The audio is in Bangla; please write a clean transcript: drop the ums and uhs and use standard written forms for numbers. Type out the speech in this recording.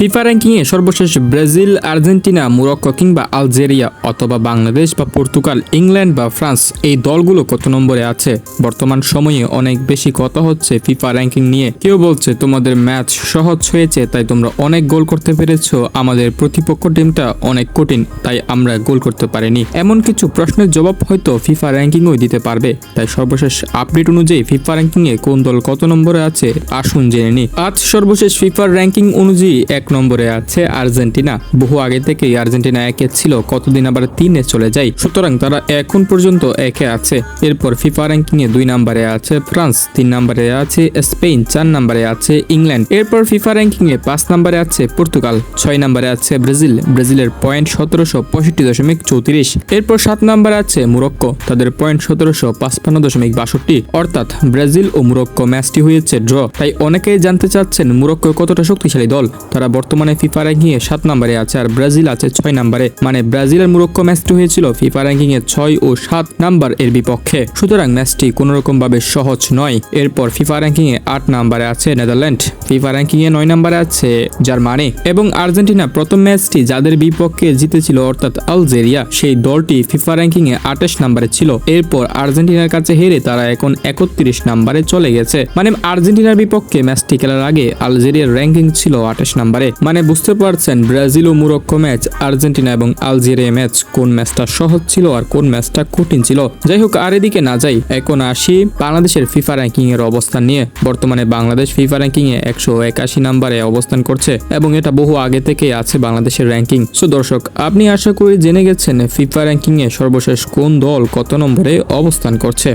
ফিফা র্যাঙ্কিং এ সর্বশেষ ব্রাজিল, আর্জেন্টিনা, মরক্কো কিংবা আলজেরিয়া অথবা বাংলাদেশ বা পর্তুগাল, ইংল্যান্ড বা ফ্রান্স এই দলগুলো কত নম্বরে আছে। বর্তমান সময়ে অনেক বেশি কথা হচ্ছে ফিফা র্যাঙ্কিং নিয়ে। কেউ বলছে তোমাদের ম্যাচ সহজ হয়েছে তাই তোমরা অনেক গোল করতে পেরেছো, আমাদের প্রতিপক্ষ টিমটা অনেক কঠিন তাই আমরা গোল করতে পারিনি। এমন কিছু প্রশ্নের জবাব হয়তো ফিফা র্যাঙ্কিংও দিতে পারবে। তাই সর্বশেষ আপডেট অনুযায়ী ফিফা র্যাঙ্কিং এ কোন দল কত নম্বরে আছে আসুন জেনে নি। আজ সর্বশেষ ফিফার র্যাঙ্কিং অনুযায়ী 1 নম্বরে আছে আর্জেন্টিনা। বহু আগে থেকেই আর্জেন্টিনা 1-এ ছিল, কতদিন আবার 3-এ চলে যায়, সুতরাং তারা এখন পর্যন্ত 1-এ আছে। এরপর ফিফা র্যাঙ্কিং এ 2 নম্বরে আছে ফ্রান্স, 3 নম্বরে আছে স্পেন, 4 নম্বরে আছে ইংল্যান্ড। এরপর ফিফা র্যাঙ্কিং এ 5 নম্বরে আছে পর্তুগাল, 6 নম্বরে আছে ব্রাজিল, ব্রাজিলের পয়েন্ট 1765.34। এরপর 7 নম্বরে আছে মরক্কো, তাদের পয়েন্ট 1755.62। অর্থাৎ ব্রাজিল ও মরক্কো ম্যাচটি হয়েছে ড্র। তাই অনেকেই জানতে চাচ্ছেন মরক্কো কতটা শক্তিশালী দল। তারা বর্তমানে ফিফা র্যাঙ্কিং এ 7 নম্বরে আছে আর ব্রাজিল আছে 6 নম্বরে। মানে ব্রাজিল আর মরক্কো ম্যাচটি হয়েছিল ফিফা র্যাঙ্কিং এ 6 ও 7 নাম্বার এর বিপক্ষে, সুতরাং ম্যাচটি কোনোরকম ভাবে সহজ নয়। এরপর ফিফা র্যাঙ্কিং এ 8 নম্বরে আছে নেদারল্যান্ড, ফিফা র্যাঙ্কিং এ 9 নম্বরে আছে জার্মানি এবং আর্জেন্টিনা। প্রথম ম্যাচটি যাদের বিপক্ষে জিতেছিল অর্থাৎ আলজেরিয়া, সেই দলটি ফিফা র্যাঙ্কিং এ 28 নম্বরে ছিল। এরপর আর্জেন্টিনার কাছে হেরে তারা এখন 31 নম্বরে চলে গেছে। মানে আর্জেন্টিনার বিপক্ষে ম্যাচটি খেলার আগে আলজেরিয়ার র্যাঙ্কিং ছিল 28 নম্বরে। মানে বুঝতে পারছেন ব্রাজিল ও মরক্কো ম্যাচ, আর্জেন্টিনা এবং আলজেরিয়া ম্যাচ কোন ম্যাচটা সহজ ছিল আর কোন ম্যাচটা কঠিন ছিল। যাই হোক, আর এদিকে না যাই, এখন আসি বাংলাদেশের ফিফা র্যাঙ্কিং এর অবস্থান নিয়ে। বর্তমানে বাংলাদেশ ফিফা র্যাঙ্কিং এ 181 নম্বরে অবস্থান করছে এবং এটা বহু আগে থেকে আছে বাংলাদেশের র্যাঙ্কিং। সো দর্শক, আপনি আশা করি জেনে গেছেন ফিফা র্যাঙ্কিং এ সর্বশেষ কোন দল কত নম্বরে অবস্থান করছে।